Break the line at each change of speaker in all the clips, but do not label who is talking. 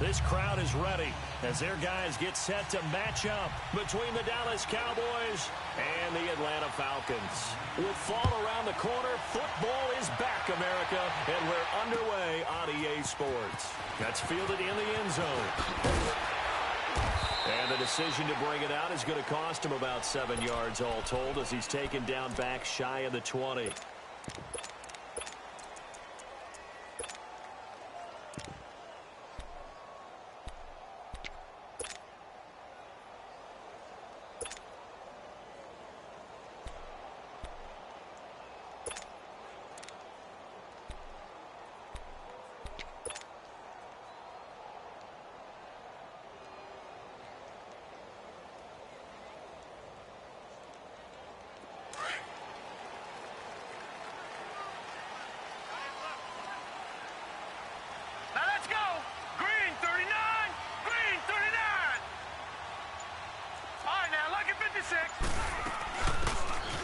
This crowd is ready as their guys get set to match up between the Dallas Cowboys and the Atlanta Falcons. With fall around the corner, football is back, America, and we're underway on EA Sports. That's fielded in the end zone. And the decision to bring it out is going to cost him about 7 yards all told as he's taken down back shy of the 20.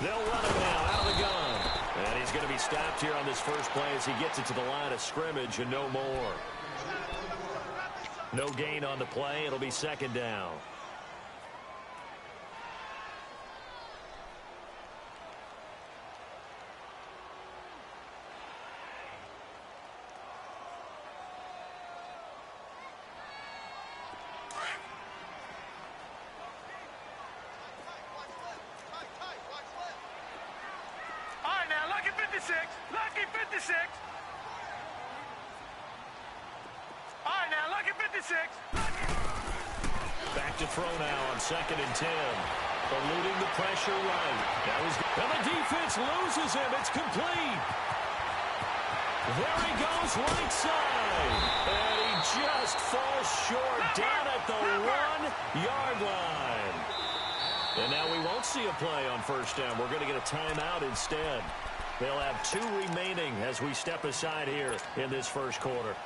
They'll run him now out of the gun. And he's going to be stopped here on this first play as he gets it to the line of scrimmage and no more. No gain on the play. It'll be second down.
Lucky 56. All right, now, lucky 56.
Back to throw now on 2nd and 10. Eluding the pressure right. And the defense loses him. It's complete. There he goes right side. And he just falls short down at the 1-yard line. And now we won't see a play on first down. We're going to get a timeout instead. They'll have 2 remaining as we step aside here in this first quarter.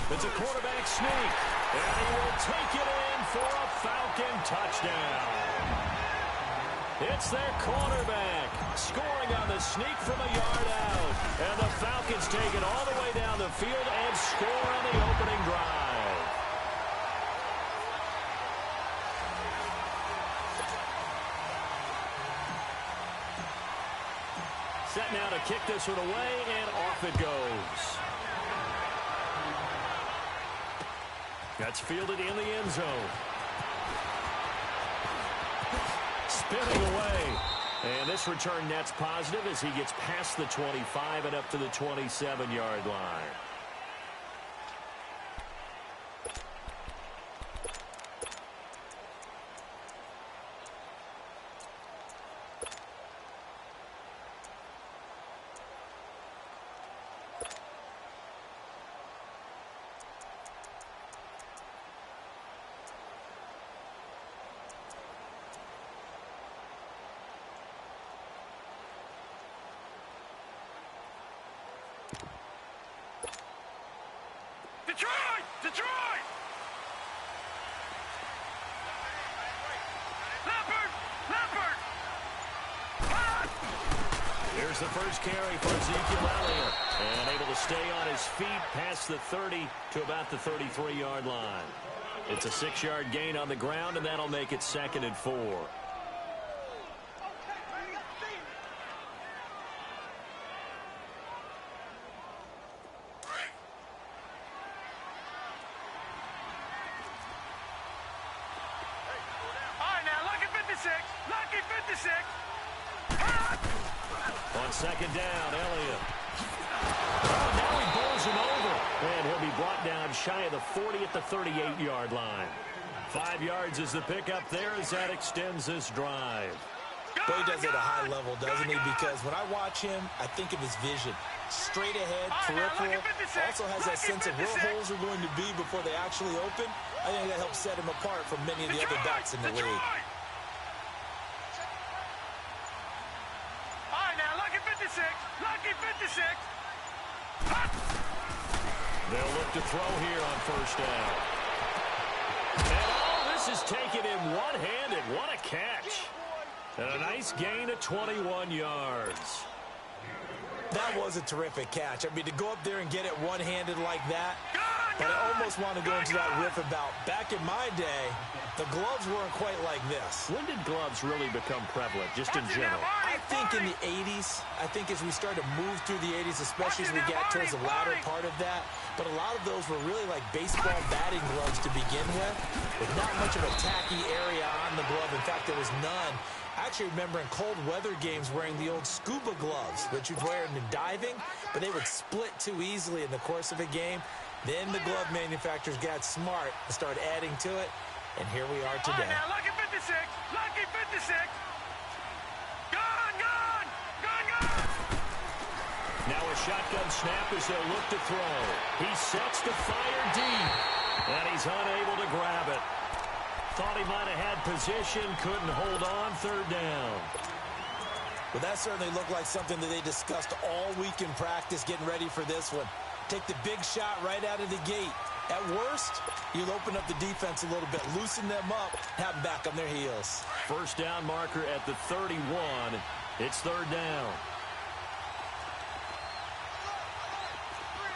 It's a quarterback sneak, and he will take it in for a Falcon touchdown. It's their quarterback scoring on the sneak from a yard out. And the Falcons take it all the way down the field and score on the opening drive. Set now to kick this one away, and off it goes. That's fielded in the end zone. Spinning away. And this return net's positive as he gets past the 25 and up to the 27-yard line.
Detroit! Leopard!
Here's the first carry for Ezekiel Elliott. And able to stay on his feet past the 30 to about the 33-yard line. It's a 6-yard gain on the ground, and that'll make it 2nd and 4.
Lucky 56.
On 2nd down, Elliott. Oh, now he bowls him over. And he'll be brought down shy of the 40 at the 38-yard line. 5 yards is the pickup there as that extends this drive.
Boy, he does it at a high level, doesn't he? Because when I watch him, I think of his vision. Straight ahead, peripheral. Also has that sense of where holes are going to be before they actually open. I think that helps set him apart from many of the other backs in the league.
Lucky 56.
They'll look to throw here on first down. And all this is taken in one-handed. What a catch. And a nice gain of 21 yards.
That was a terrific catch. I mean, to go up there and get it one-handed like that, but I almost want to go into that riff about back in my day, the gloves weren't quite like this.
When did gloves really become prevalent, just in general?
I think in the 80s. I think as we started to move through the 80s, especially as we got towards the latter part of that. But a lot of those were really like baseball batting gloves to begin with not much of a tacky area on the glove. In fact, there was none. I actually remember in cold weather games wearing the old scuba gloves, which you'd wear in diving, but they would split too easily in the course of a game. Then the glove manufacturers got smart and started adding to it, and here we are today.
Now, lucky 56, lucky 56. Gone, gone, gone, gone.
Now a shotgun snap as they'll look to throw. He sets to fire deep, and he's unable to grab it. Thought he might have had position, couldn't hold on, third down.
Well, that certainly looked like something that they discussed all week in practice getting ready for this one. Take the big shot right out of the gate. At worst, you'll open up the defense a little bit, loosen them up, have them back on their heels.
First down marker at the 31. It's third down.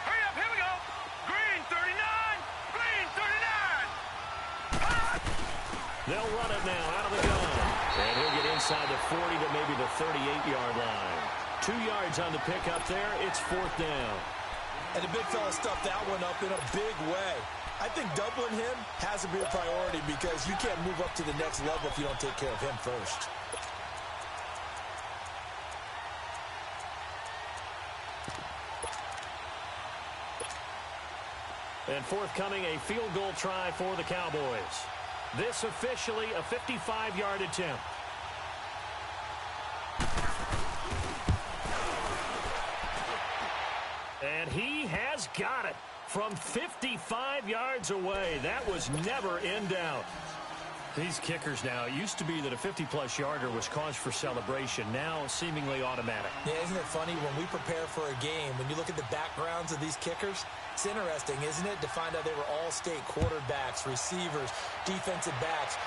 Hurry up, here we go. Green 39, green 39.
They'll run it now out of the gun. And he'll get inside the 40 to maybe the 38-yard line. 2 yards on the pickup there. It's fourth down.
And the big fella stuffed that one up in a big way. I think doubling him has to be a priority because you can't move up to the next level if you don't take care of him first.
And forthcoming, a field goal try for the Cowboys. This officially a 55-yard attempt. And he has got it from 55 yards away. That was never in doubt. These kickers now, it used to be that a 50-plus yarder was cause for celebration. Now seemingly automatic.
Yeah, isn't it funny when we prepare for a game, when you look at the backgrounds of these kickers, it's interesting, isn't it, to find out they were all-state quarterbacks, receivers, defensive backs,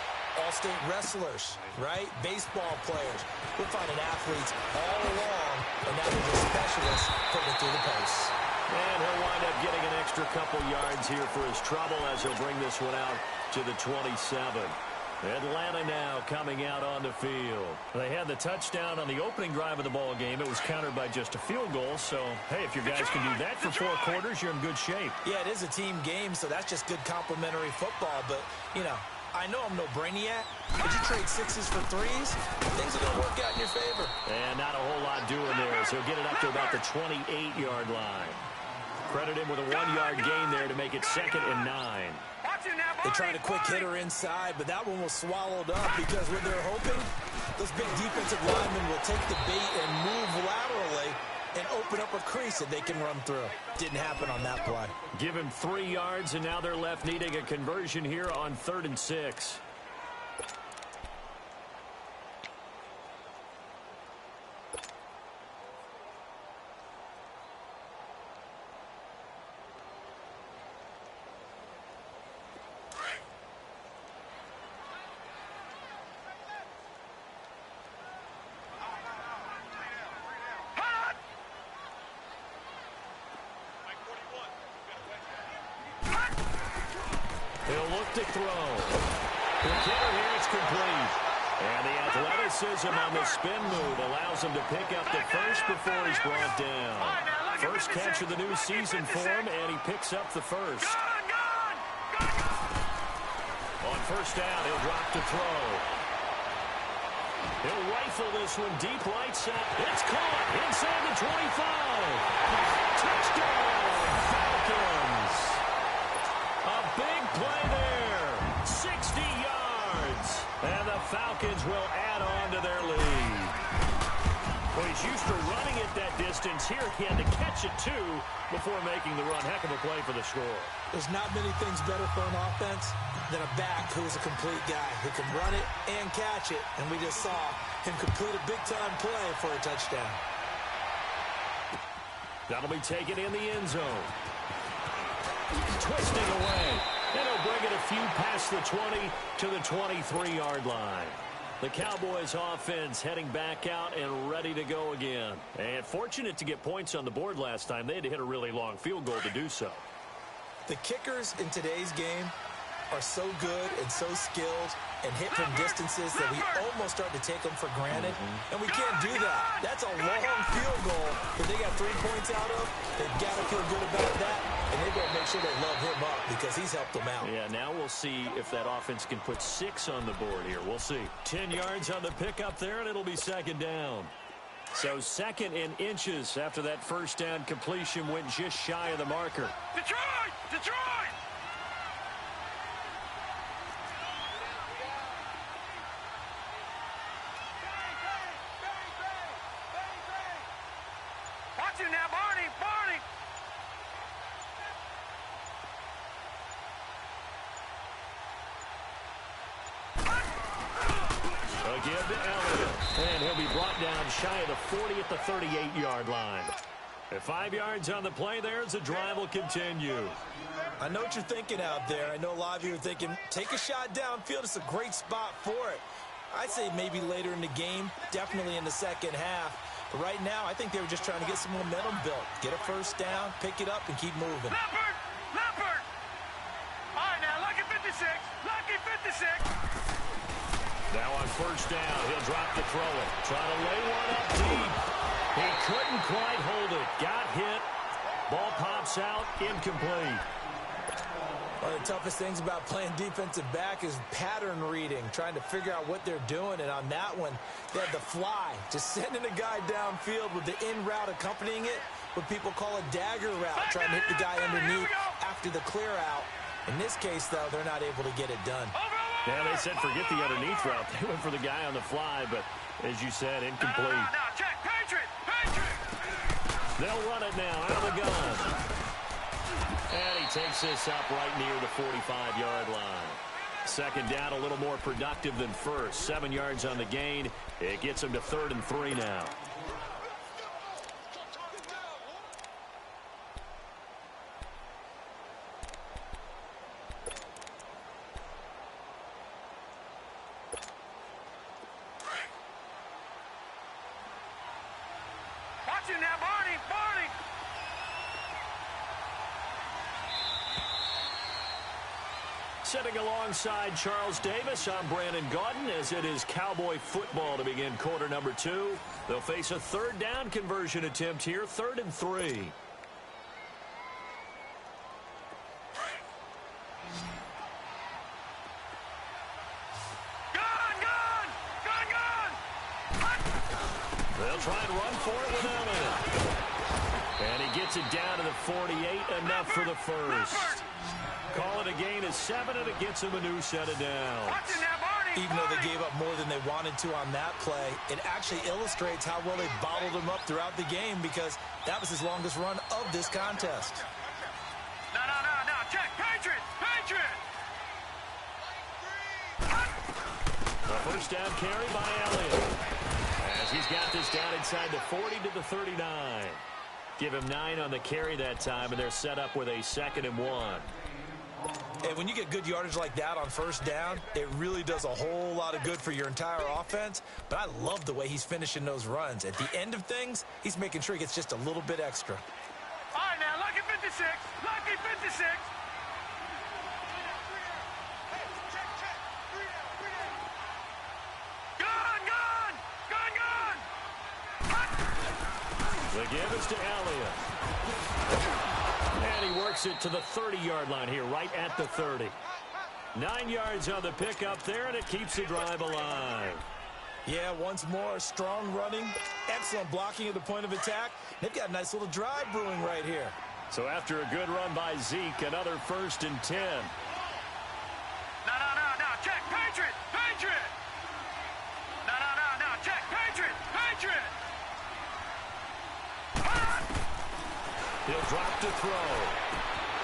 all-state wrestlers, right? Baseball players. We're finding athletes all along, and now they're just specialists putting it through the posts.
And he'll wind up getting an extra couple yards here for his trouble as he'll bring this one out to the 27. Atlanta now coming out on the field. They had the touchdown on the opening drive of the ball game. It was countered by just a field goal. So, hey, if your guys can do that for 4 quarters, you're in good shape.
Yeah, it is a team game, so that's just good complimentary football. But, you know, I know I'm no brainiac, but you trade sixes for threes, things are going to work out in your favor.
And not a whole lot doing there as he'll get it up to about the 28-yard line. Credit him with a 1-yard gain there to make it 2nd and 9.
They tried a quick hitter inside, but that one was swallowed up because when they're hoping, those big defensive linemen will take the bait and move laterally and open up a crease that they can run through. Didn't happen on that play.
Give him 3 yards, and now they're left needing a conversion here on 3rd and 6. He'll look to throw. The kicker here, it's complete. And the athleticism on the spin move allows him to pick up the first before he's brought down. First catch of the new season for him, and he picks up the first. On first down, he'll drop to throw. He'll rifle this one deep right side. It's caught inside the 25. Touchdown, Falcons. A big play there. 60 yards. And the Falcons will add on to their lead. Well, he's used to running it that distance. Here he had to catch it, too, before making the run. Heck of a play for the score.
There's not many things better for an offense than a back who's a complete guy who can run it and catch it. And we just saw him complete a big-time play for a touchdown.
That'll be taken in the end zone. twisting away. And he'll bring it a few past the 20 to the 23-yard line. The Cowboys offense heading back out and ready to go again. And fortunate to get points on the board last time. They had to hit a really long field goal to do so.
The kickers in today's game are so good and so skilled and hit from distances that we almost start to take them for granted. And we can't do that. That's a long field goal that they got 3 points out of. They've got to feel good about that, and they've got to make sure they love him up because he's helped them out.
Yeah, now we'll see if that offense can put 6 on the board here. We'll see. 10 yards on the pickup there, and it'll be second down. So second and inches after that first down completion went just shy of the marker.
Detroit! Detroit! Watch it now, Barney! Barney!
Again to Elliott. And he'll be brought down shy of the 40 at the 38-yard line. At 5 yards on the play there as the drive will continue.
I know what you're thinking out there. I know a lot of you are thinking, take a shot downfield. It's a great spot for it. I'd say maybe later in the game, definitely in the second half. But right now, I think they were just trying to get some momentum built. Get a first down, pick it up, and keep moving.
Leopard! Leopard! All right, now, Lucky 56. Lucky 56.
Now on first down, he'll drop to throw it. Trying to lay one up deep. He couldn't quite hold it. Got hit. Ball pops out. Incomplete.
One of the toughest things about playing defensive back is pattern reading, trying to figure out what they're doing. And on that one, they had the fly, just sending a guy downfield with the in route accompanying it, what people call a dagger route, trying to hit the guy underneath after the clear out. In this case, though, they're not able to get it done.
Yeah, they said forget the underneath route. They went for the guy on the fly, but as you said, incomplete.
Now, check. Patriot! Patriot!
They'll run it now out of the gun. And he takes this up right near the 45-yard line. Second down, a little more productive than first. 7 yards on the gain. It gets him to 3rd and 3 now.
Watch it now, Barney! Barney!
Sitting alongside Charles Davis, I'm Brandon Gaudin as it is Cowboy football to begin quarter number 2. They'll face a third down conversion attempt here, 3rd and 3. They'll try and run for it with Elliott. And he gets it down to the 48, enough for the first. Call it a gain of 7, and it gets him a new set of downs.
Even though they gave up more than they wanted to on that play, it actually illustrates how well they bottled him up throughout the game because that was his longest run of this contest.
No. Check. Patriot! Patriot!
The first down carry by Elliott. As he's got this down inside the 40 to the 39. Give him 9 on the carry that time, and they're set up with a 2nd and 1.
And when you get good yardage like that on first down, it really does a whole lot of good for your entire offense. But I love the way he's finishing those runs. At the end of things, he's making sure he gets just a little bit extra.
All right, now, Lucky 56. Lucky 56.
The give is to Elliott. And he works it to the 30-yard line here, right at the 30. 9 yards on the pickup there, and it keeps the drive alive.
Yeah, once more, strong running, excellent blocking at the point of attack. They've got a nice little drive brewing right here.
So after a good run by Zeke, another 1st and 10.
No. Check. Patriot! Patriot! No. Check. Patriot! Patriot!
He'll drop to throw.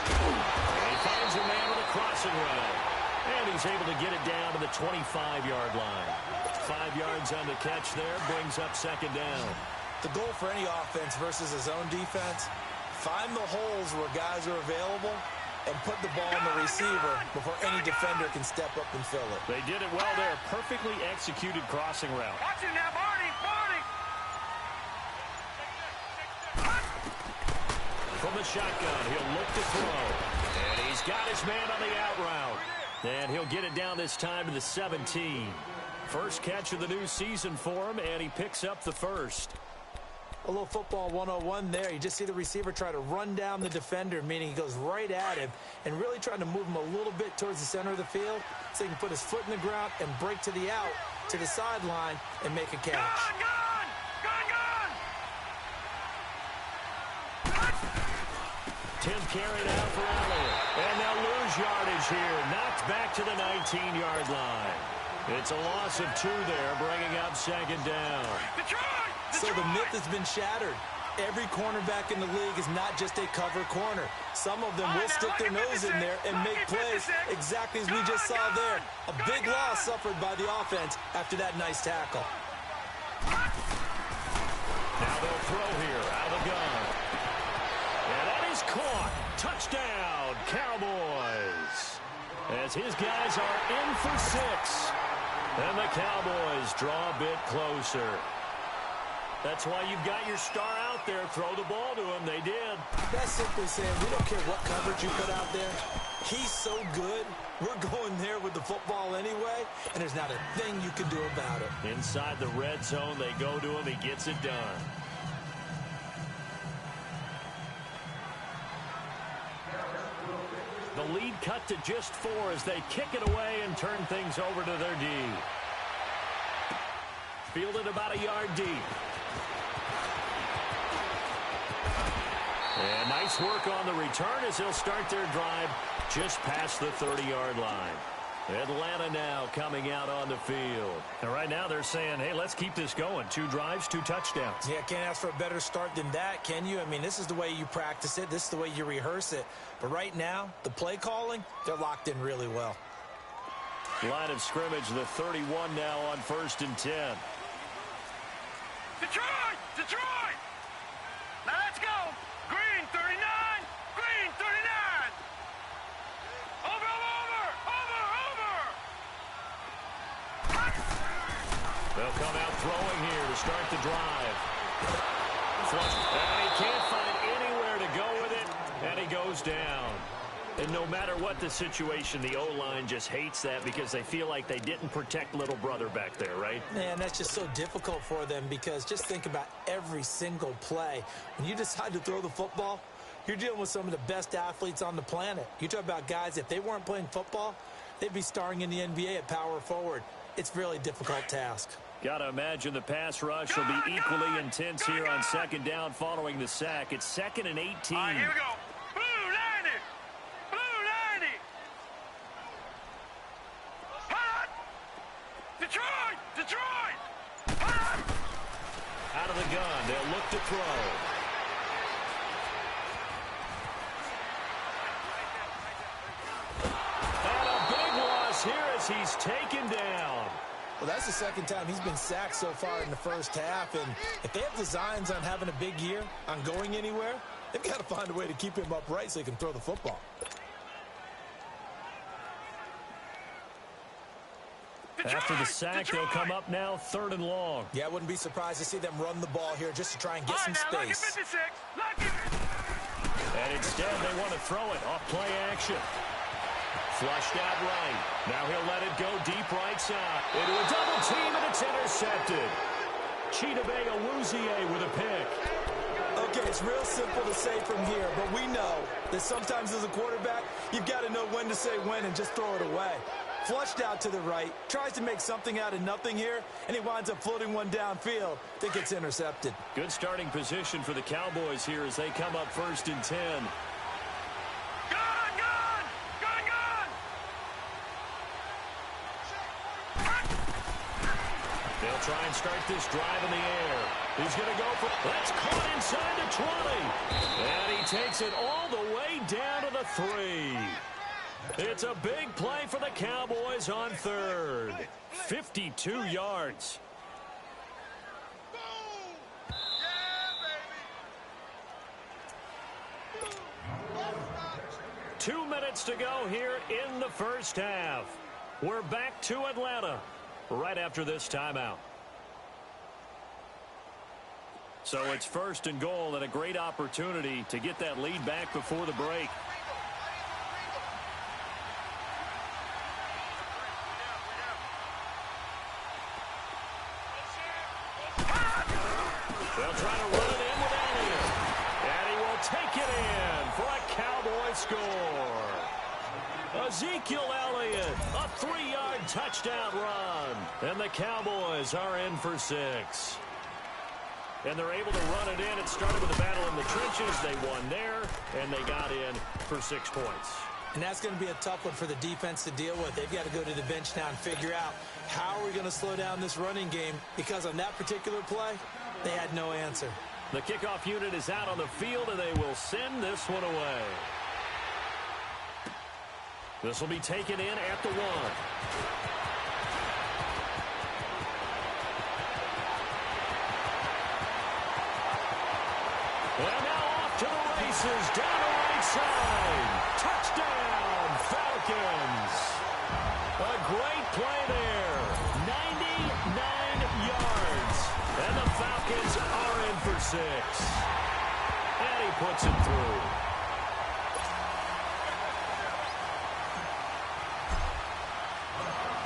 And he finds a man with a crossing route. And he's able to get it down to the 25-yard line. 5 yards on the catch there, brings up 2nd down.
The goal for any offense versus his own defense, find the holes where guys are available and put the ball on the receiver before any defender can step up and fill it.
They did it well there. Perfectly executed crossing route.
Watch it now, Barney!
From the shotgun, he'll look to throw. And he's got his man on the out route. And he'll get it down this time to the 17. First catch of the new season for him, and he picks up the first.
A little football 101 there. You just see the receiver try to run down the defender, meaning he goes right at him and really trying to move him a little bit towards the center of the field so he can put his foot in the ground and break to the out, to the sideline, and make a catch.
Tim carried out for Elliott. And they'll lose yardage here. Knocked back to the 19-yard line. It's a loss of 2 there, bringing up second down.
So the myth has been shattered. Every cornerback in the league is not just a cover corner. Some of them will stick their nose in there and make plays exactly as we just saw there. A big loss suffered by the offense after that nice tackle.
Now they'll throw here out of the gun. And that is caught. Touchdown, Cowboys. As his guys are in for 6. And the Cowboys draw a bit closer. That's why you've got your star out there. Throw the ball to him. They did.
That's simply saying we don't care what coverage you put out there. He's so good. We're going there with the football anyway, and there's not a thing you can do about it.
Inside the red zone, they go to him. He gets it done. The lead cut to just 4 as they kick it away and turn things over to their D. Fielded about a yard deep. And nice work on the return as they'll start their drive just past the 30-yard line. Atlanta now coming out on the field. And right now they're saying, hey, let's keep this going. 2 drives, 2 touchdowns.
Yeah, can't ask for a better start than that, can you? I mean, this is the way you practice it. This is the way you rehearse it. But right now, the play calling, they're locked in really well.
Line of scrimmage, the 31 now on 1st and 10.
Detroit! Detroit! Now let's go! Green 39! Green 39! Over!
They'll come out throwing here to start the drive. And he can't find anywhere to go with it, and he goes down. And no matter what the situation, the O-line just hates that because they feel like they didn't protect little brother back there, right?
Man, that's just so difficult for them because just think about every single play. When you decide to throw the football, you're dealing with some of the best athletes on the planet. You talk about guys, if they weren't playing football, they'd be starring in the NBA at power forward. It's a really difficult task.
Got to imagine the pass rush will be equally intense here on 2nd down following the sack. It's 2nd and 18.
All right, here we go. Blue 90. Blue 90. Hot. Detroit. Detroit. Hot.
Out of the gun. They'll look to throw. And a big loss here as he's taken down.
Well, that's the 2nd time he's been sacked so far in the first half, and if they have designs on having a big year, on going anywhere, they've got to find a way to keep him upright so he can throw the football.
After the sack, they'll come up now 3rd and long.
Yeah, I wouldn't be surprised to see them run the ball here just to try and get some space.
And instead, they want to throw it off play action. Flushed out right. Now he'll let it go deep right side. Into a double team, and it's intercepted. Chidobe Awuzie with a pick.
Okay, it's real simple to say from here, but we know that sometimes as a quarterback, you've got to know when to say when and just throw it away. Flushed out to the right, tries to make something out of nothing here, and he winds up floating one downfield that gets intercepted.
Good starting position for the Cowboys here as they come up 1st and 10. They'll try and start this drive in the air. He's going to go for... That's caught inside the 20. And he takes it all the way down to the 3. It's a big play for the Cowboys on 3rd. 52 yards. 2 minutes to go here in the first half. We're back to Atlanta right after this timeout. So it's first and goal and a great opportunity to get that lead back before the break. They'll try to run it in with Elliott. And he will take it in for a Cowboy score. Ezekiel Elliott, a 3-yard touchdown run. And the Cowboys are in for 6. And they're able to run it in. It started with a battle in the trenches. They won there, and they got in for 6 points.
And that's going to be a tough one for the defense to deal with. They've got to go to the bench now and figure out how are we going to slow down this running game, because on that particular play, they had no answer.
The kickoff unit is out on the field, and they will send this one away. This will be taken in at the 1. And now off to the races, down the right side. Touchdown, Falcons. A great play there. 99 yards. And the Falcons are in for 6. And he puts it through.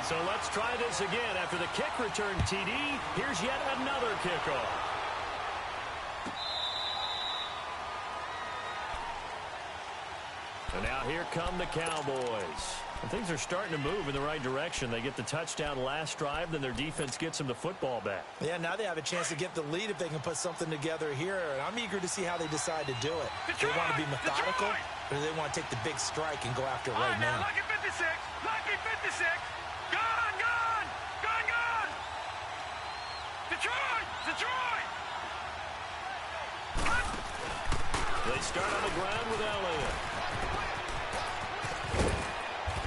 So let's try this again. After the kick return TD, here's yet another kickoff. And now here come the Cowboys. And things are starting to move in the right direction. They get the touchdown last drive, then their defense gets them the football back.
Yeah, now they have a chance to get the lead if they can put something together here. And I'm eager to see how they decide to do it. Do they want to be methodical, or do they want to take the big strike and go after it right now?
Lucky 56, lucky 56. Gone, gone, gone, gone. Detroit, Detroit.
They start on the ground with Elliott.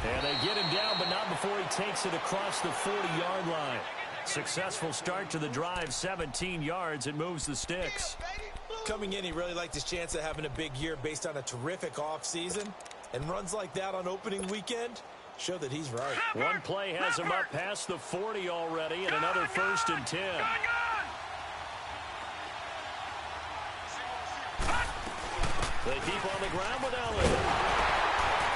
And they get him down, but not before he takes it across the 40-yard line. Successful start to the drive, 17 yards. It moves the sticks.
Coming in, he really liked his chance of having a big year based on a terrific offseason. And runs like that on opening weekend show that he's right.
One play has him up past the 40 already, and another 1st and 10. They keep on the ground with Elliott.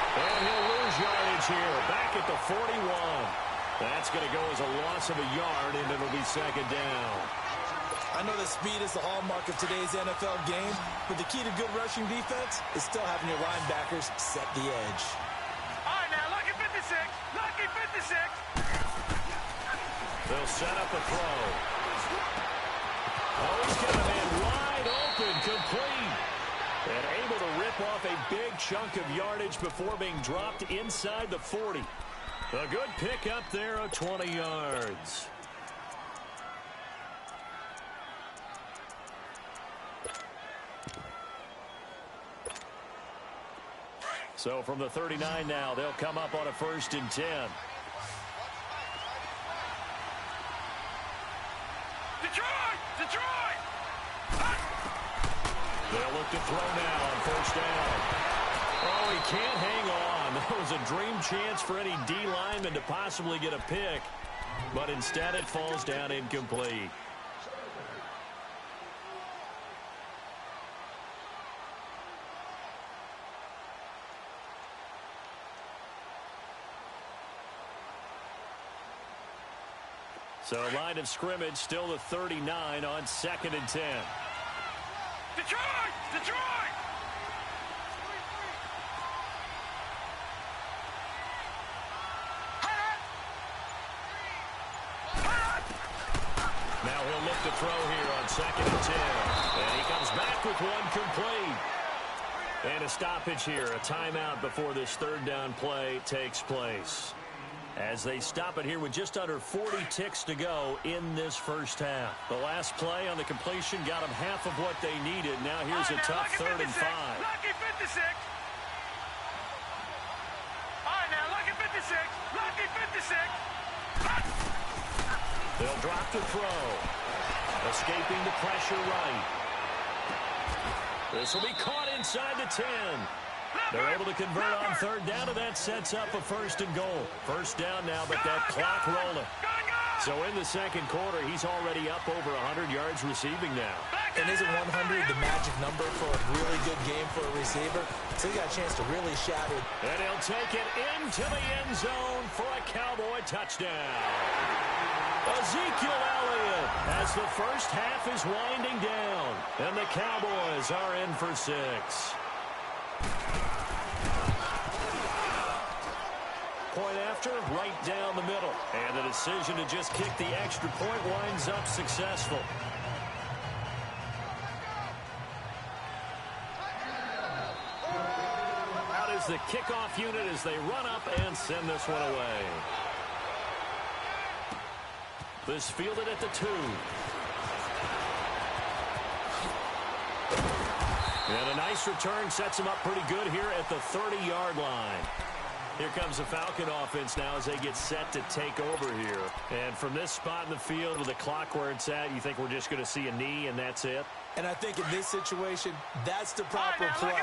And he'll lose yardage here, back at the 41. That's going to go as a loss of a yard, and it'll be 2nd down.
I know that speed is the hallmark of today's NFL game, but the key to good rushing defense is still having your linebackers set the edge.
All right, now, lucky 56, lucky 56.
They'll set up a throw. Oh, he's got a man wide open, complete. And able to rip off a big chunk of yardage before being dropped inside the 40. A good pick up there of 20 yards. So from the 39 now, they'll come up on a 1st and 10.
Detroit! Detroit!
They'll look to throw now on 1st down. Oh, he can't hang on. That was a dream chance for any D lineman to possibly get a pick. But instead it falls down incomplete. So line of scrimmage still the 39 on 2nd and 10.
Detroit! Detroit!
Now he'll look to throw here on 2nd and 10. And he comes back with one complete. And a stoppage here, a timeout before this 3rd down play takes place. As they stop it here with just under 40 ticks to go in this first half. The last play on the completion got them half of what they needed. Now here's a tough 3rd and 5.
Lucky 56. All right, now, lucky 56. Lucky 56.
They'll drop the throw. Escaping the pressure right. This will be caught inside the 10. They're able to convert on third down, and that sets up a 1st and goal. First down now, but that clock rolling. So in the second quarter, he's already up over 100 yards receiving now.
And isn't 100 the magic number for a really good game for a receiver? So he got a chance to really shatter.
And he'll take it into the end zone for a Cowboy touchdown. Ezekiel Elliott as the first half is winding down. And the Cowboys are in for 6. Point after, right down the middle. And the decision to just kick the extra point winds up successful. Out is the kickoff unit as they run up and send this one away. This fielded at the 2. And a nice return sets him up pretty good here at the 30-yard line. Here comes the Falcon offense now as they get set to take over here. And from this spot in the field with the clock where it's at, you think we're just going to see a knee and that's it?
And I think in this situation, that's the proper play.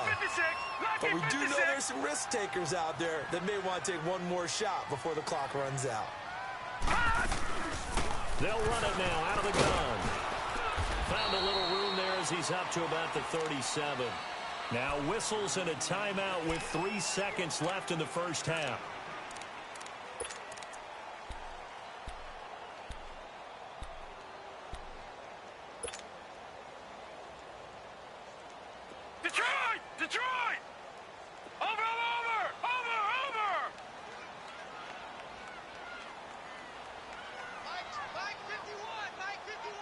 But we do know there's some risk takers out there that may want to take one more shot before the clock runs out.
They'll run it now out of the gun. Found a little room there as he's up to about the 37. Now whistles and a timeout with 3 seconds left in the first half.
Detroit! Detroit! Over! Mike 51!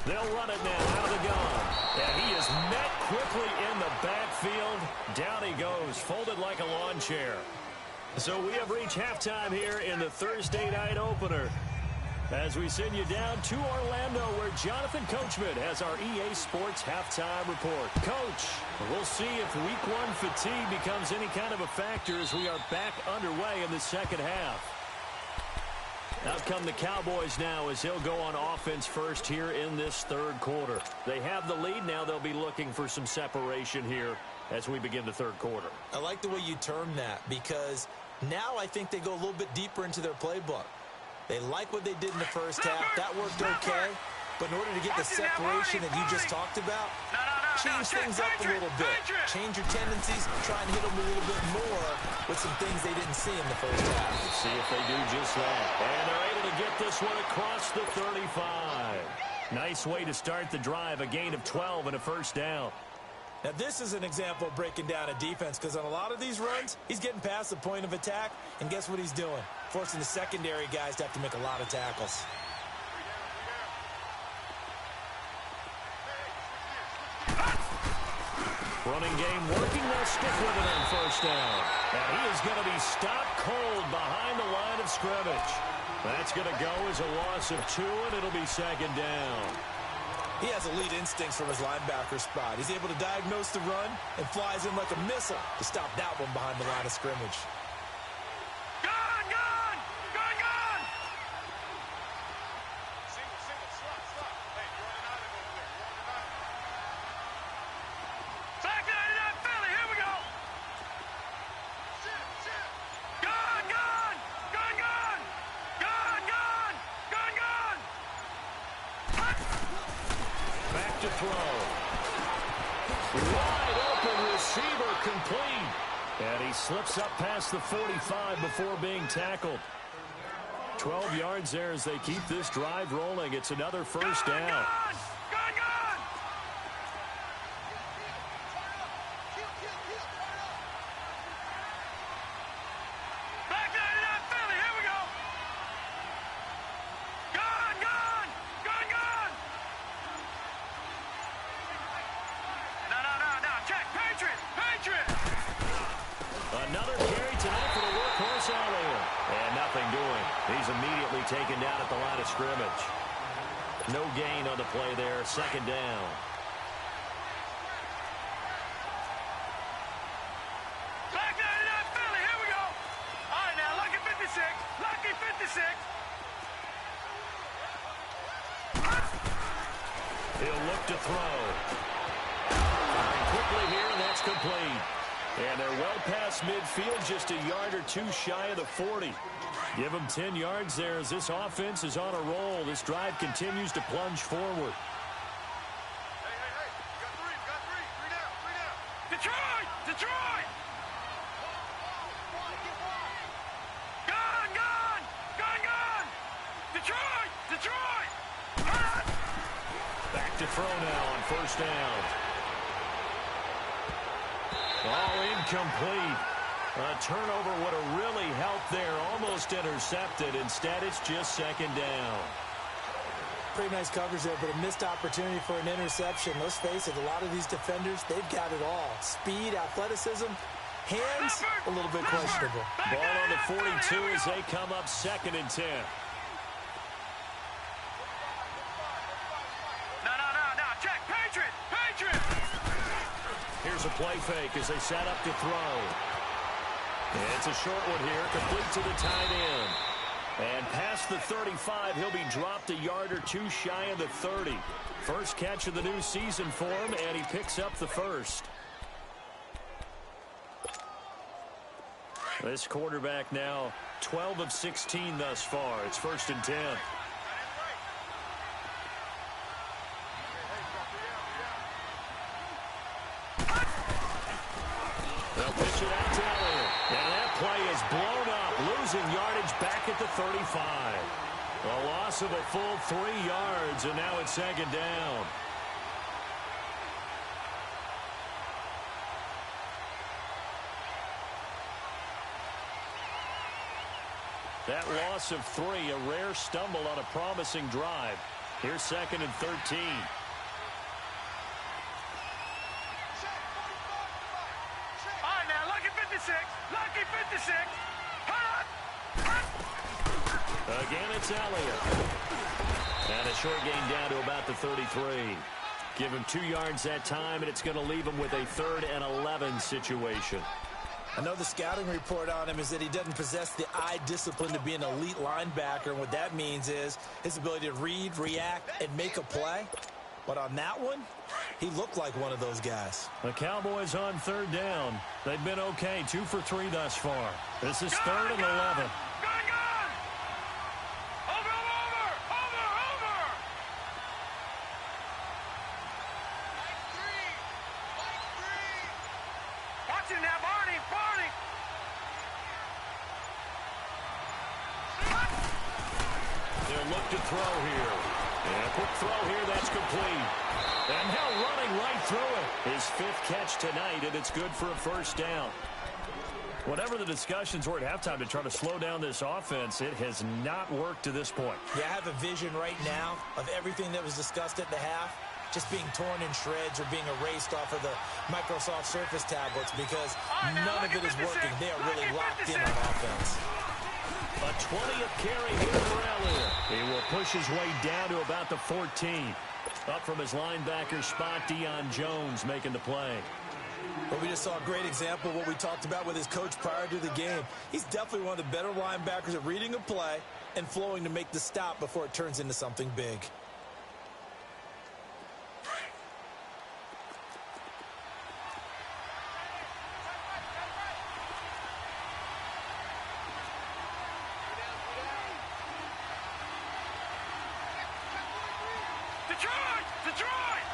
They'll run it now out of the gun. And he is met quickly in the backfield. Down he goes, folded like a lawn chair. So we have reached halftime here in the Thursday night opener, as we send you down to Orlando, where Jonathan Coachman has our EA Sports halftime report. Coach, we'll see if week 1 fatigue becomes any kind of a factor as we are back underway in the second half. Out come the Cowboys now as he'll go on offense first here in this third quarter. They have the lead. Now they'll be looking for some separation here as we begin the third quarter.
I like the way you term that, because now I think they go a little bit deeper into their playbook. They like what they did in the first half. That worked okay. But in order to get the separation that you just talked about, change things up a little bit. Change your tendencies. Try and hit them a little bit more with some things they didn't see in the first half.
Let's see if they do just that. And they're able to get this one across the 35. Nice way to start the drive. A gain of 12 and a first down.
Now, this is an example of breaking down a defense, because on a lot of these runs, he's getting past the point of attack, and guess what he's doing? Forcing the secondary guys to have to make a lot of tackles.
Running game working. They'll stick with it on first down. And he is going to be stopped cold behind the line of scrimmage. That's going to go as a loss of 2, and it'll be second down.
He has elite instincts from his linebacker spot. He's able to diagnose the run and flies in like a missile to stop that one behind the line of scrimmage.
To throw. Wide open receiver complete. And he slips up past the 45 before being tackled. 12 yards there as they keep this drive rolling. It's another first down. Another carry tonight for the workhorse Elliott. And nothing doing. He's immediately taken down at the line of scrimmage. No gain on the play there. Second down.
Back 99 Philly. Here we go. All right, now, lucky 56. Lucky 56.
He'll look to throw. Firing quickly here, and that's complete. And they're well past midfield, just a yard or two shy of the 40. Give them 10 yards there as this offense is on a roll. This drive continues to plunge forward.
Detroit! Detroit! Gone! Gone! Gone! Gone! Detroit! Detroit!
Back to throw now on first down. All incomplete. A turnover would have really helped there. Almost intercepted. Instead, it's just second down.
Pretty nice coverage there, but a missed opportunity for an interception. Let's face it, a lot of these defenders, they've got it all. Speed, athleticism, hands, a little bit questionable.
Ball on the 42 as they come up 2nd and 10.
No. Check. Patriot! Patriot!
Here's a play fake as they set up to throw. And it's a short one here, complete to the tight end. And past the 35, he'll be dropped a yard or two shy of the 30. First catch of the new season for him, and he picks up the first. This quarterback now 12 of 16 thus far. It's 1st and 10. They'll pitch it out to Elliott. And that play is blown up, losing yardage back at the 35. A loss of a full 3 yards, and now it's 2nd down. That loss of 3, a rare stumble on a promising drive. Here's 2nd and 13.
Lucky 56.
Again, it's Elliott. And a short gain down to about the 33. Give him 2 yards that time, and it's going to leave him with a 3rd and 11 situation.
I know the scouting report on him is that he doesn't possess the eye discipline to be an elite linebacker. And what that means is his ability to read, react, and make a play. But on that one, he looked like one of those guys.
The Cowboys on 3rd down. They've been okay, 2 for 3 thus far. This is 3rd and 11.
Gone! Over! Watch it now, Barney!
They'll look to throw here. And a quick throw here, that's complete. And now running right through it. His 5th catch tonight, and it's good for a first down. Whatever the discussions were at halftime to try to slow down this offense, it has not worked to this point.
Yeah, I have a vision right now of everything that was discussed at the half just being torn in shreds or being erased off of the Microsoft Surface tablets because none of it is working. They are really locked in on offense.
A 20th carry here for Elliott. He will push his way down to about the 14. Up from his linebacker spot, Deion Jones making the play.
But we just saw a great example of what we talked about with his coach prior to the game. He's definitely one of the better linebackers at reading a play and flowing to make the stop before it turns into something big.
Detroit!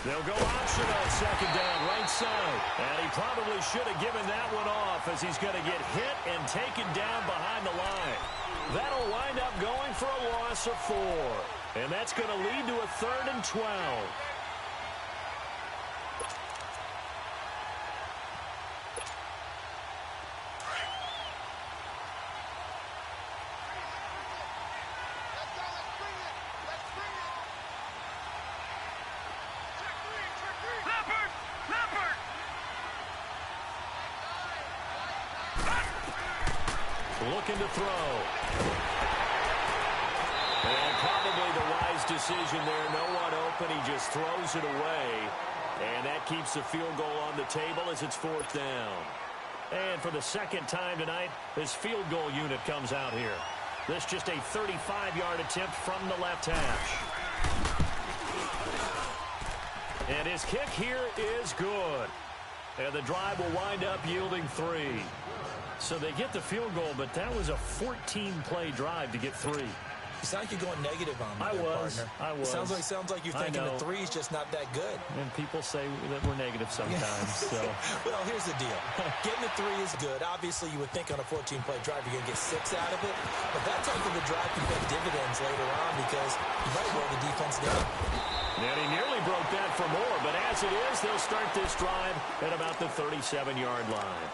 They'll go option on 2nd down, right side. And he probably should have given that one off as he's going to get hit and taken down behind the line. That'll wind up going for a loss of 4. And that's going to lead to a 3rd and 12. Looking to throw. And probably the wise decision there. No one open. He just throws it away. And that keeps the field goal on the table as it's 4th down. And for the 2nd time tonight, this field goal unit comes out here. This just a 35-yard attempt from the left hash. And his kick here is good. And the drive will wind up yielding 3. So they get the field goal, but that was a 14-play drive to get 3.
You sound like you're going negative on me, partner.
I was.
It sounds like you're thinking the 3's just not that good.
And people say that we're negative sometimes. So.
Well, here's the deal. Getting the 3 is good. Obviously, you would think on a 14-play drive you're going to get 6 out of it. But that type of a drive can pay dividends later on because you might wear the defense down.
And he nearly broke that for more. But as it is, they'll start this drive at about the 37-yard line.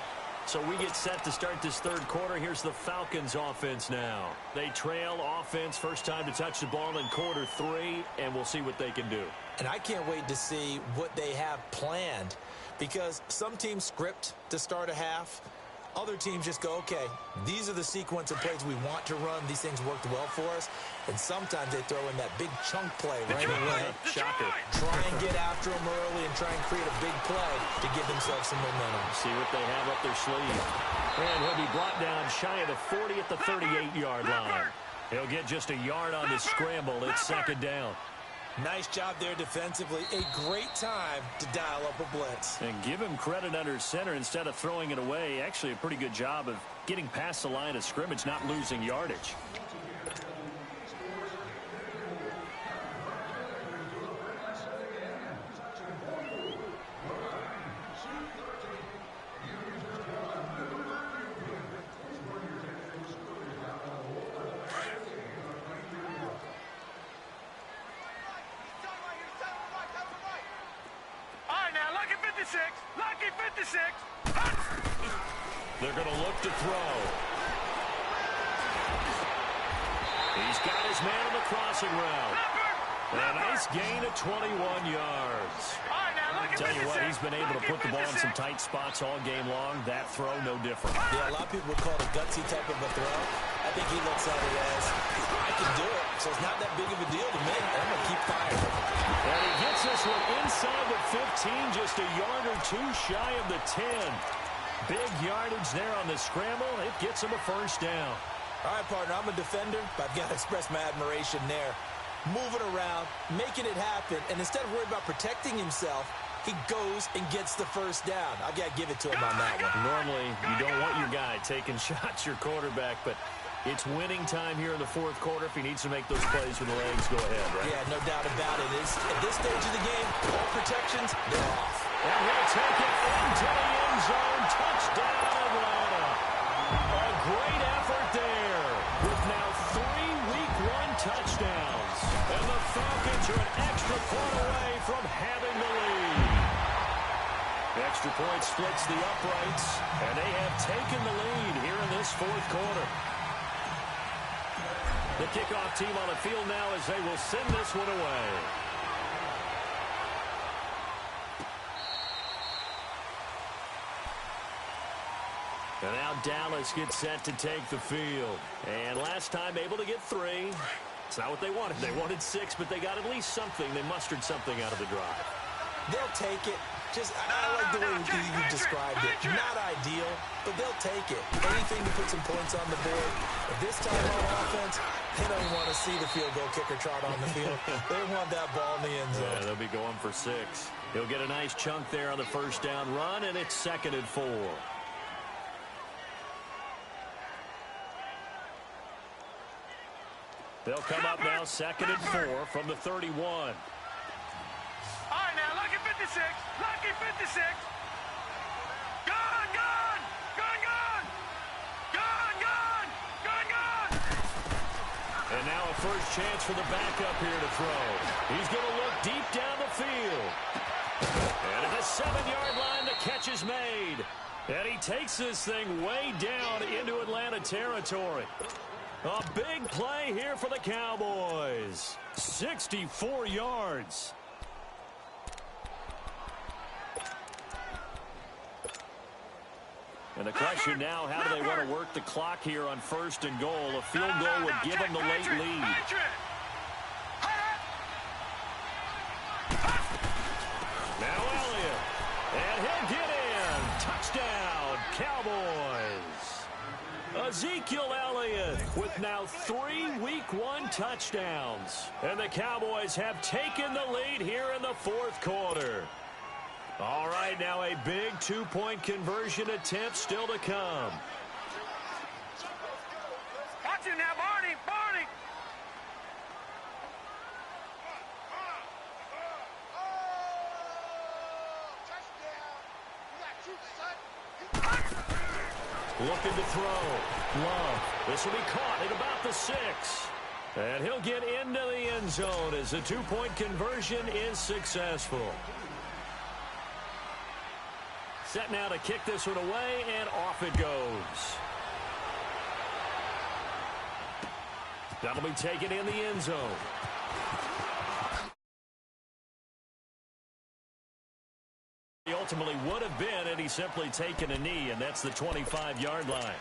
So we get set to start this third quarter. Here's the Falcons offense now. They trail offense, first time to touch the ball in quarter 3, and we'll see what they can do.
And I can't wait to see what they have planned because some teams script to start a half. Other teams just go, okay, these are the sequence of plays we want to run. These things worked well for us. And sometimes they throw in that big chunk play right away.
Shocker.
Try and get after them early and try and create a big play to give themselves some momentum.
See what they have up their sleeve. And he'll be brought down shy of the 40 at the 38-yard line. He'll get just a yard on the scramble. It's second down.
Nice job there defensively. A great time to dial up a blitz.
And give him credit under center instead of throwing it away. Actually, a pretty good job of getting past the line of scrimmage, not losing yardage.
Lucky 56.
They're going to look to throw. He's got his man on the crossing route. A nice gain of 21 yards. Tell you what, he's been able to put the ball in some tight spots all game long. That throw, no different.
Yeah, a lot of people would call it a gutsy type of a throw. I think he looks at it as, I can do it, so it's not that big of a deal to me. I'm going to keep firing.
And he gets this one inside the 15, just a yard or 2 shy of the 10. Big yardage there on the scramble. It gets him a first down.
All right, partner, I'm a defender, but I've got to express my admiration there. Moving around, making it happen, and instead of worrying about protecting himself, he goes and gets the first down. I've got to give it to him on that one.
Normally, you don't want your guy taking shots, your quarterback, but it's winning time here in the fourth quarter. If he needs to make those plays with the legs, go ahead, right?
Yeah, no doubt about it. At this stage of the game, all protections, they're off.
And he'll take it into the end zone. Touchdown, Atlanta. A great effort there with now 3 Week 1 touchdowns. And the Falcons are an extra point away from having the lead. The extra point splits the uprights, and they have taken the lead here in this fourth quarter. The kickoff team on the field now as they will send this one away. And now Dallas gets set to take the field. And last time able to get 3. It's not what they wanted. They wanted 6, but they got at least something. They mustered something out of the drive.
They'll take it. I like the way you described it. Not ideal, but they'll take it. Anything to put some points on the board. But this time on offense, they don't want to see the field goal kicker trot on the field. They want that ball in the end zone.
Yeah, they'll be going for 6. He'll get a nice chunk there on the first down run, and it's 2nd and 4. They'll come up now 2nd and 4 from the 31.
All right, now, lucky 56. Lucky 56. Gone, gone. Gone, gone. Gone, gone. Gone, gone.
And now a first chance for the backup here to throw. He's going to look deep down the field. And at the 7-yard line, the catch is made. And he takes this thing way down into Atlanta territory. A big play here for the Cowboys. 64 yards. And the question now, how do they want to work the clock here on 1st and goal? A field goal would give them the late lead. Now Elliott. And he'll get in. Touchdown, Cowboys. Ezekiel Elliott with now 3 Week 1 touchdowns. And the Cowboys have taken the lead here in the fourth quarter. All right, now a big 2-point conversion attempt still to come.
Watch it now, Barney! Barney!
Looking to throw. Love. This will be caught at about the 6. And he'll get into the end zone as the 2-point conversion is successful. Set now to kick this one away, and off it goes. That'll be taken in the end zone. He ultimately would have been had he simply taken a knee, and that's the 25-yard line.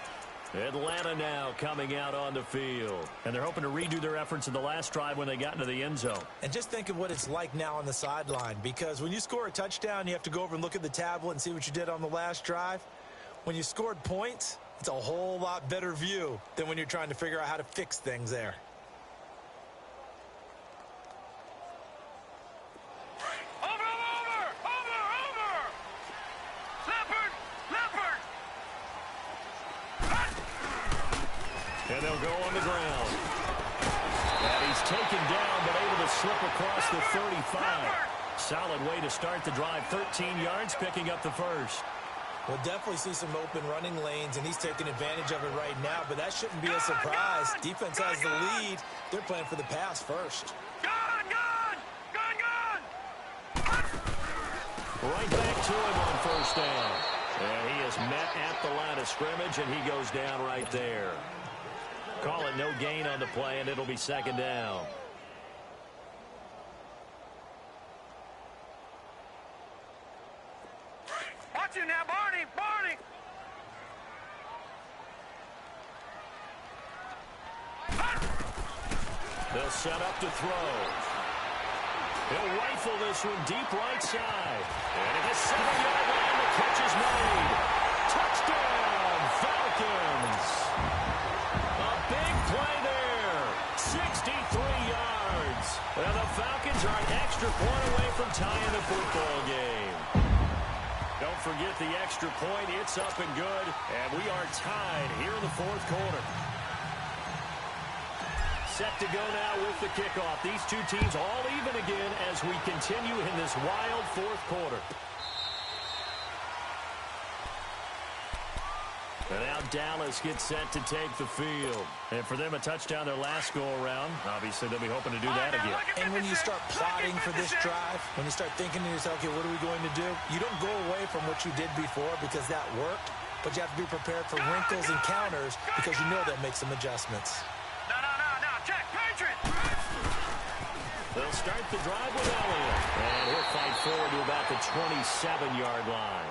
Atlanta now coming out on the field. And they're hoping to redo their efforts in the last drive when they got into the end zone.
And just think of what it's like now on the sideline, because when you score a touchdown, you have to go over and look at the tablet and see what you did on the last drive. When you scored points, it's a whole lot better view than when you're trying to figure out how to fix things there.
And they'll go on the ground. And he's taken down, but able to slip across the 35. Solid way to start the drive. 13 yards, picking up the first.
We'll definitely see some open running lanes, and he's taking advantage of it right now, but that shouldn't be a surprise. Defense has the lead. They're playing for the pass first.
Gone!
Right back to him on first down. And he is met at the line of scrimmage, and he goes down right there. Call it no gain on the play, and it'll be second down.
Watch it now, Barney! Barney!
They'll set up to throw. He'll rifle this one deep right side. And at the 7-yard line, the catch is made. Touchdown, Falcons. A big play there. 63 yards. And the Falcons are an extra point away from tying the football game. Don't forget the extra point. It's up and good. And we are tied here in the fourth quarter. Set to go now with the kickoff. These two teams all even again as we continue in this wild fourth quarter. And now Dallas gets set to take the field. And for them, a touchdown their last go-around. Obviously, they'll be hoping to do that again.
And when you start plotting for this drive, when you start thinking to yourself, okay, what are we going to do? You don't go away from what you did before because that worked, but you have to be prepared for wrinkles and counters because you know they'll make some adjustments.
They'll start the drive with Elliott. And he'll fight forward to about the 27-yard line.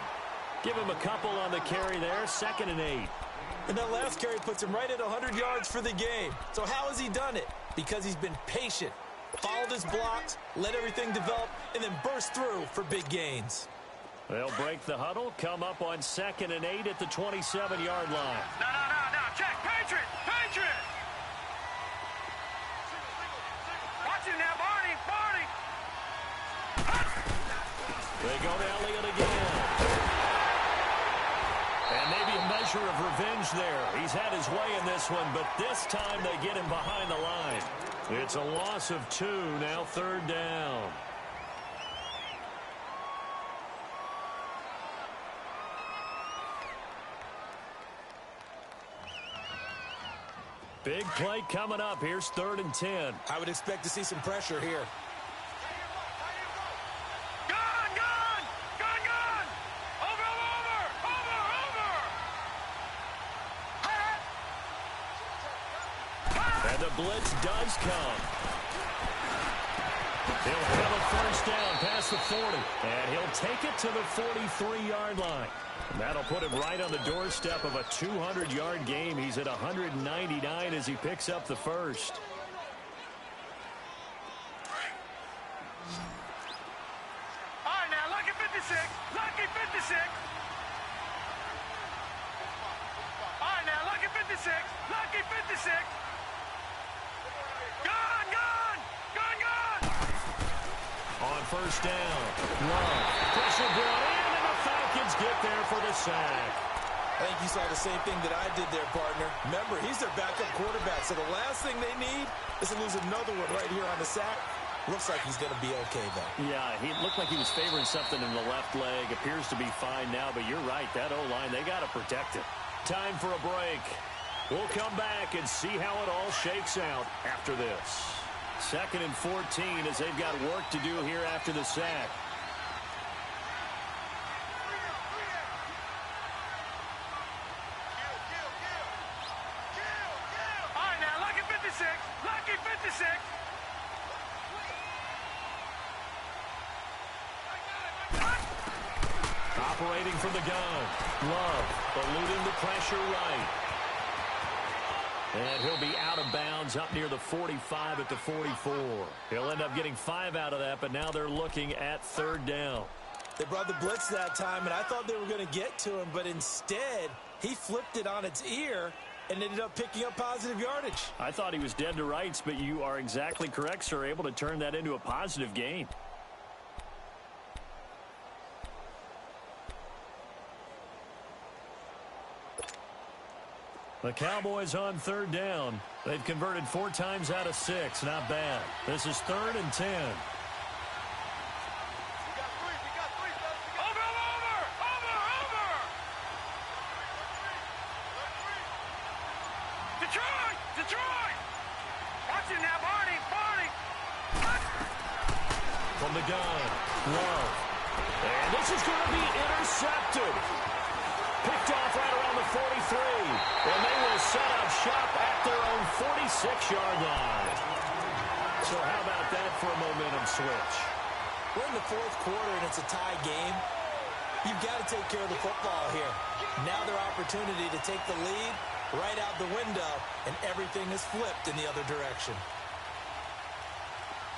Give him a couple on the carry there. 2nd and 8.
And that last carry puts him right at 100 yards for the game. So how has he done it? Because he's been patient, followed his blocks, let everything develop, and then burst through for big gains.
They'll break the huddle, come up on 2nd and 8 at the 27-yard line.
No. Check. Patriot. Watch it now, Barney.
They go to Elliott again. And maybe a measure of revenge there. He's had his way in this one, but this time they get him behind the line. It's a loss of 2, now 3rd down. Big play coming up. Here's 3rd and 10.
I would expect to see some pressure here.
And the blitz does come. He'll have a first down past the 40. And he'll take it to the 43-yard line. And that'll put him right on the doorstep of a 200-yard game. He's at 199 as he picks up the first.
All right, now, lucky 56. Lucky 56. All right, now, lucky 56. Gone, gone! Gone, gone!
On first down, Love. Pressure brought in, and the Falcons get there for the sack.
I think you saw the same thing that I did there, partner. Remember, he's their backup quarterback, so the last thing they need is to lose another one right here on the sack. Looks like he's going to be okay, though.
Yeah, he looked like he was favoring something in the left leg. Appears to be fine now, but you're right. That O-line, they got to protect it. Time for a break. We'll come back and see how it all shakes out after this. 2nd and 14 as they've got work to do here after the sack.
All right, now, lucky 56. Lucky 56.
Operating from the gun. Love eluding the pressure right. And he'll be out of bounds up near the 45 at the 44. He'll end up getting 5 out of that, but now they're looking at 3rd down.
They brought the blitz that time, and I thought they were going to get to him, but instead he flipped it on its ear and ended up picking up positive yardage.
I thought he was dead to rights, but you are exactly correct, sir. Able to turn that into a positive gain. The Cowboys on 3rd down. They've converted 4 times out of 6. Not bad. This is 3rd and 10.
Detroit! Watch it now, Barney!
From the gun, Love. And this is going to be intercepted. Picked off right around the 43. And they will set up shop at their own 46-yard line. So how about that for a momentum switch?
We're in the 4th quarter, and it's a tie game. You've got to take care of the football here. Now their opportunity to take the lead right out the window, and everything is flipped in the other direction.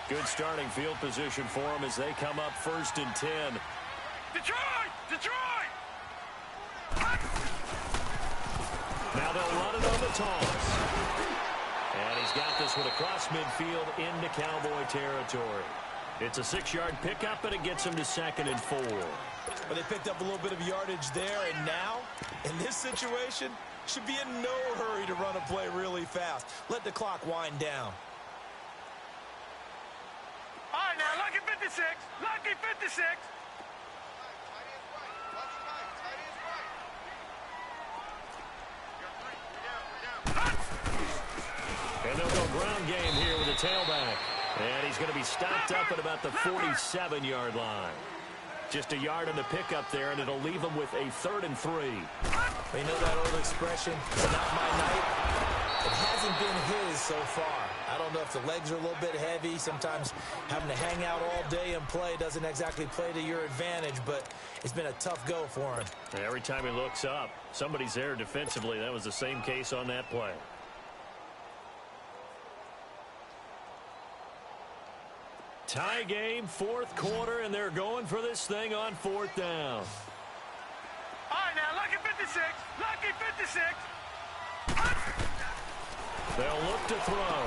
Good starting field position for them as they come up 1st and 10.
Detroit! Detroit!
Now they'll run it on the toss. And he's got this one across midfield into Cowboy territory. It's a 6-yard pickup, and it gets him to 2nd and 4.
But they picked up a little bit of yardage there, and now, in this situation, should be in no hurry to run a play really fast. Let the clock wind down.
All right, now, lucky 56. Lucky 56.
And they'll go ground game here with a tailback. And he's going to be stopped up at about the 47-yard line. Just a yard on the pickup there, and it'll leave him with a 3rd and 3.
They know that old expression, it's not my night. It hasn't been his so far. I don't know if the legs are a little bit heavy. Sometimes having to hang out all day and play doesn't exactly play to your advantage, but it's been a tough go for him.
Every time he looks up, somebody's there defensively. That was the same case on that play. Tie game, 4th quarter, and they're going for this thing on 4th down.
All right, now, lucky 56. Lucky 56.
They'll look to throw.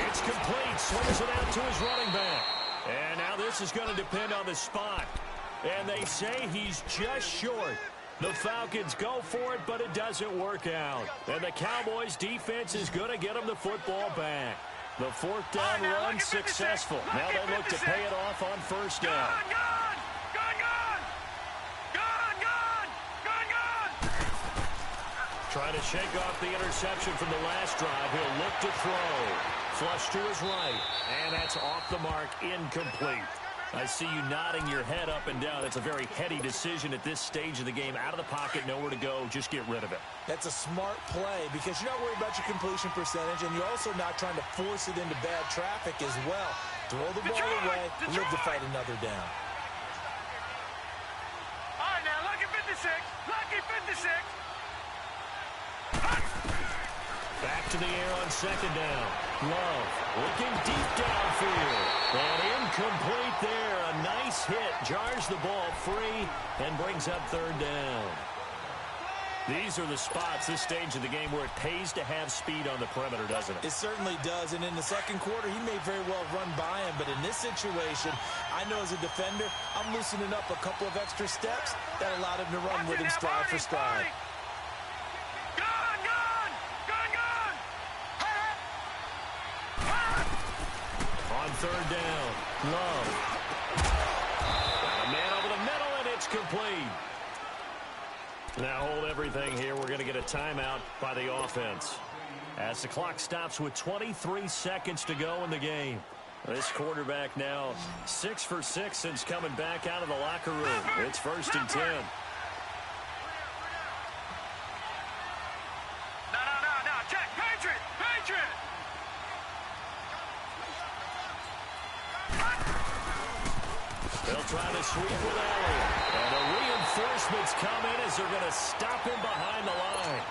It's complete. Swings it out to his running back. And now this is going to depend on the spot. And they say he's just short. The Falcons go for it, but it doesn't work out. And the Cowboys' defense is going to get them the football back. The 4th down run successful. Now they look to pay it off on 1st down. Trying to shake off the interception from the last drive. He'll look to throw. Flush to his right. And that's off the mark. Incomplete. I see you nodding your head up and down. It's a very heady decision at this stage of the game. Out of the pocket, nowhere to go. Just get rid of it.
That's a smart play because you're not worried about your completion percentage, and you're also not trying to force it into bad traffic as well. Throw the ball away, live to fight another down.
All right, now, lucky 56. Lucky 56.
Back to the air on 2nd down. Love looking deep downfield. And incomplete there. A nice hit. Jars the ball free and brings up 3rd down. These are the spots, this stage of the game, where it pays to have speed on the perimeter, doesn't it?
It certainly does, and in the second quarter, he may very well run by him, but in this situation, I know as a defender, I'm loosening up a couple of extra steps that allowed him to run with him stride for stride.
On third down, Love. Got a man over the middle, and it's complete. Now hold everything here. We're going to get a timeout by the offense as the clock stops with 23 seconds to go in the game. This quarterback now 6 for 6 since coming back out of the locker room. It's 1st and 10.
No. Check. Patriot.
They'll try to sweep with Elliott. And the reinforcements come in as they're going to stop him behind the line.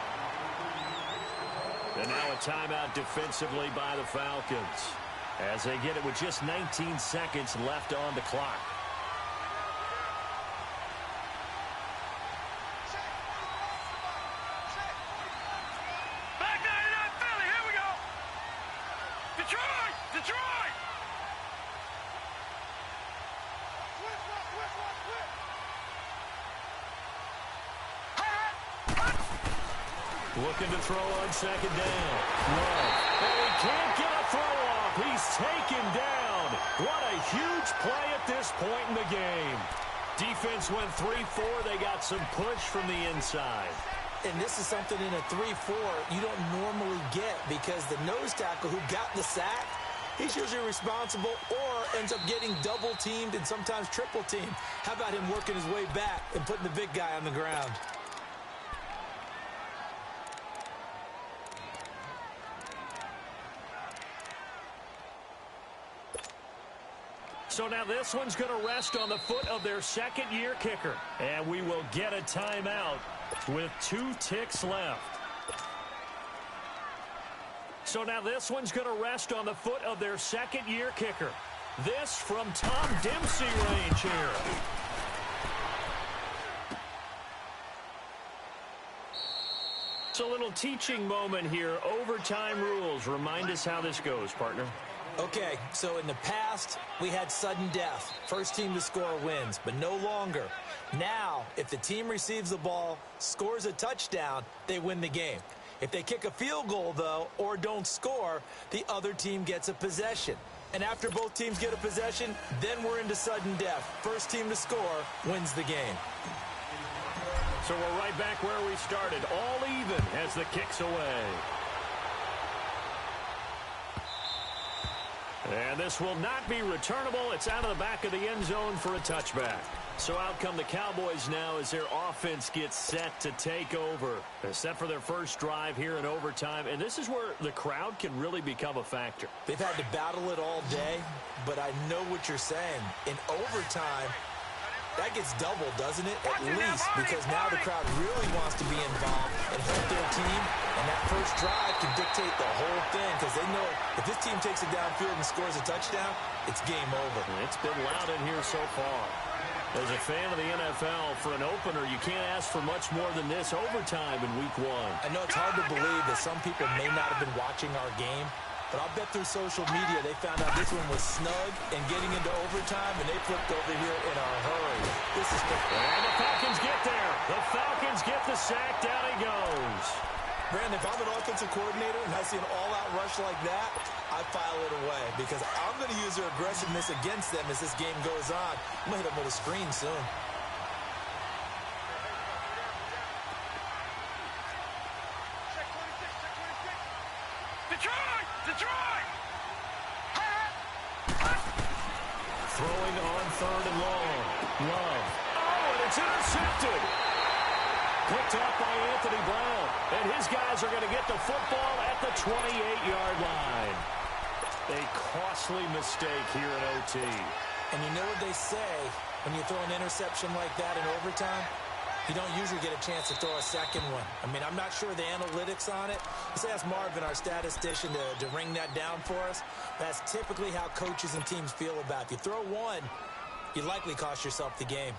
And now a timeout defensively by the Falcons as they get it with just 19 seconds left on the clock.
Back 99 Philly. Here we go. Detroit.
Looking to throw on second down. Love. And he can't get a throw off. He's taken down. What a huge play at this point in the game. Defense went 3-4. They got some push from the inside.
And this is something in a 3-4 you don't normally get because the nose tackle who got the sack, he's usually responsible or ends up getting double-teamed and sometimes triple-teamed. How about him working his way back and putting the big guy on the ground?
So now this one's going to rest on the foot of their second-year kicker. And we will get a timeout with 2 ticks left. So now this one's going to rest on the foot of their second-year kicker. This from Tom Dempsey range here. It's a little teaching moment here. Overtime rules. Remind us how this goes, partner.
Okay, so in the past, we had sudden death. First team to score wins, but no longer. Now, if the team receives the ball, scores a touchdown, they win the game. If they kick a field goal, though, or don't score, the other team gets a possession. And after both teams get a possession, then we're into sudden death. First team to score wins the game.
So we're right back where we started, all even as the kick's away. And this will not be returnable. It's out of the back of the end zone for a touchback. So out come the Cowboys now as their offense gets set to take over. They're set for their first drive here in overtime. And this is where the crowd can really become a factor.
They've had to battle it all day, but I know what you're saying. In overtime, that gets doubled, doesn't it? At least, because now the crowd really wants to be involved and help their team. And that first drive can dictate the whole thing because they know if this team takes it downfield and scores a touchdown, it's game over.
It's been loud in here so far. As a fan of the NFL, for an opener, you can't ask for much more than this overtime in week 1.
I know it's hard to believe that some people may not have been watching our game, but I'll bet through social media they found out this one was snug and getting into overtime, and they flipped over here in a hurry. This is
and the Falcons get there. The Falcons get the sack. Down he goes.
Brandon, if I'm an offensive coordinator and I see an all-out rush like that, I file it away because I'm going to use their aggressiveness against them as this game goes on. I'm going to hit them with a screen soon.
Detroit!
Throwing on third and long. Love. Oh, and it's intercepted. Picked up by Anthony Brown. And his guys are going to get the football at the 28-yard line. A costly mistake here in OT.
And you know what they say when you throw an interception like that in overtime? You don't usually get a chance to throw a second one. I mean, I'm not sure the analytics on it. Let's ask Marvin, our statistician, to ring that down for us. That's typically how coaches and teams feel about it. If you throw one, you likely cost yourself the game.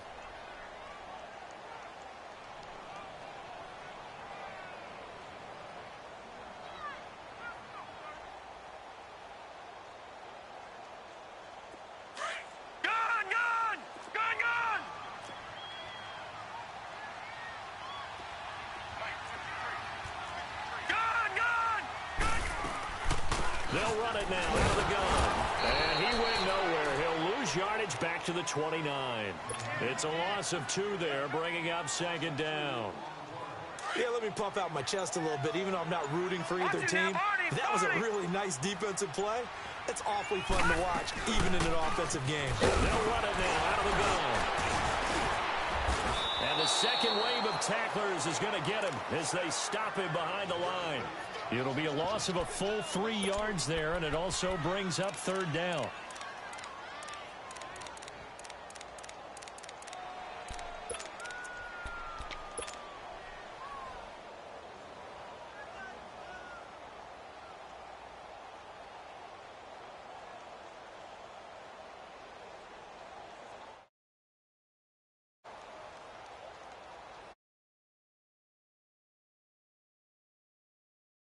They'll run it now out of the gun. And he went nowhere. He'll lose yardage back to the 29. It's a loss of 2 there, bringing up second down.
Yeah, let me puff out my chest a little bit, even though I'm not rooting for either team. That was a really nice defensive play. It's awfully fun to watch, even in an offensive game.
They'll run it now out of the gun. And the second wave of tacklers is going to get him as they stop him behind the line. It'll be a loss of a full 3 yards there, and it also brings up third down.